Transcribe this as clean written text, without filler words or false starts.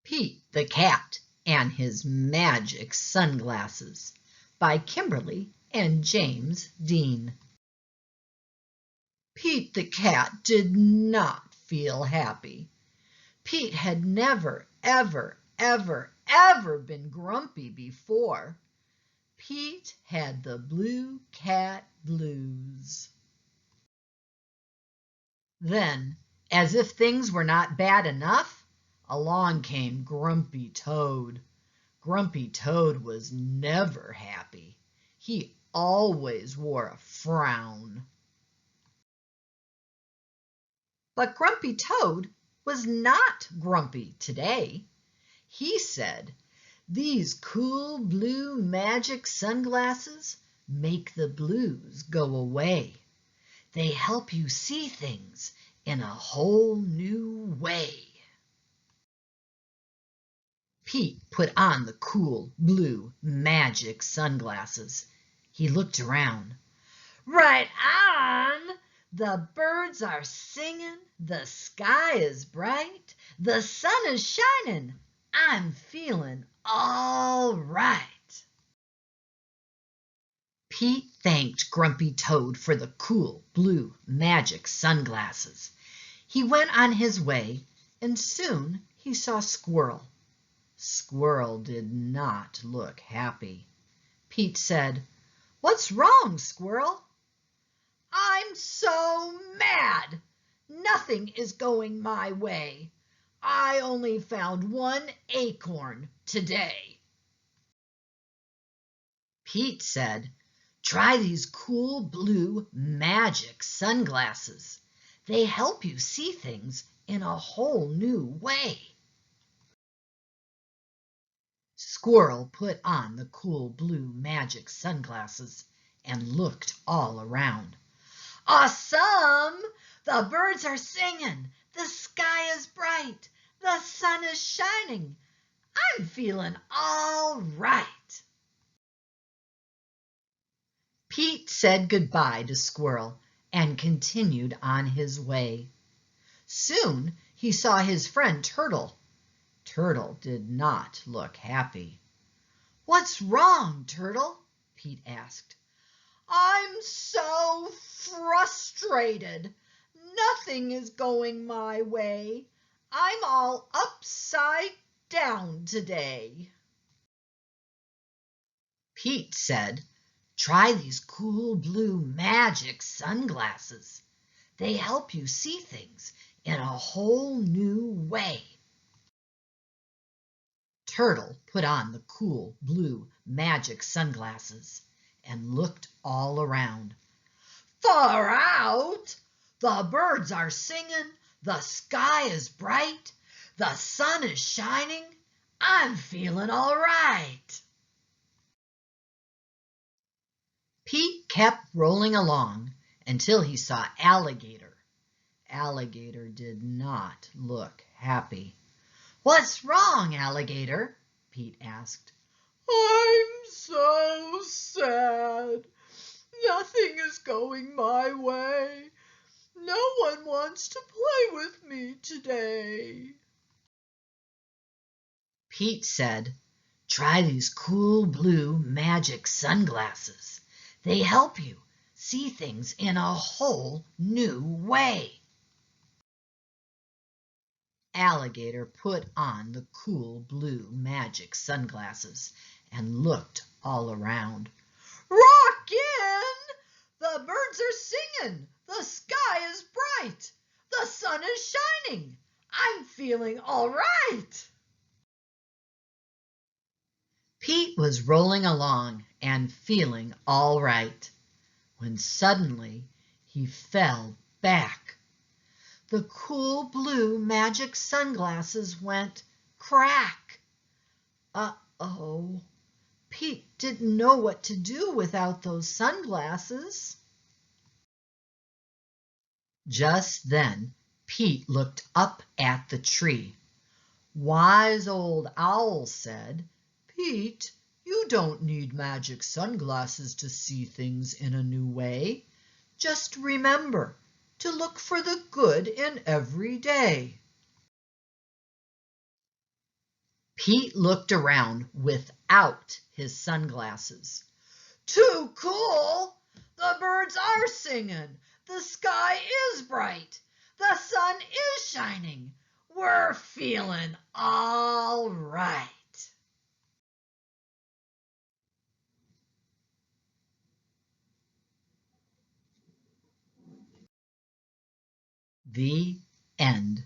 Pete the Cat and His Magic Sunglasses by Kimberly and James Dean. Pete the Cat did not feel happy. Pete had never, ever been grumpy before. Pete had the blue cat blues. Then, as if things were not bad enough, along came Grumpy Toad. Grumpy Toad was never happy. He always wore a frown. But Grumpy Toad was not grumpy today. He said, "These cool blue magic sunglasses make the blues go away. They help you see things in a whole new way." Pete put on the cool blue magic sunglasses. He looked around. Right on! The birds are singing, the sky is bright, the sun is shining. I'm feeling all right. Pete thanked Grumpy Toad for the cool blue magic sunglasses. He went on his way, and soon he saw Squirrel. Squirrel did not look happy. Pete said, "What's wrong, Squirrel?" "I'm so mad. Nothing is going my way. I only found one acorn today." Pete said, "Try these cool blue magic sunglasses. They help you see things in a whole new way." Squirrel put on the cool blue magic sunglasses and looked all around. Awesome! The birds are singing, the sky is bright, the sun is shining. I'm feeling all right. Pete said goodbye to Squirrel and continued on his way. Soon he saw his friend Turtle. Turtle did not look happy. "What's wrong, Turtle?" Pete asked. "I'm so frustrated. Nothing is going my way. I'm all upside down today." Pete said, "Try these cool blue magic sunglasses. They help you see things in a whole new way." Turtle put on the cool blue magic sunglasses and looked all around. Far out! The birds are singing, the sky is bright, the sun is shining. I'm feeling all right. Pete kept rolling along until he saw Alligator. Alligator did not look happy. "What's wrong, Alligator?" Pete asked. "I'm so sad. Nothing is going my way. No one wants to play with me today." Pete said, "Try these cool blue magic sunglasses. They help you see things in a whole new way." Alligator put on the cool blue magic sunglasses and looked all around. "Rockin'! The birds are singing, the sky is bright, the sun is shining. I'm feeling all right." Pete was rolling along and feeling all right when suddenly he fell back. The cool blue magic sunglasses went crack. Uh-oh. Pete didn't know what to do without those sunglasses. Just then, Pete looked up at the tree. Wise old Owl said, "Pete, you don't need magic sunglasses to see things in a new way. Just remember to look for the good in every day." Pete looked around without his sunglasses. Too cool! The birds are singing. The sky is bright. The sun is shining. We're feeling all right. The end.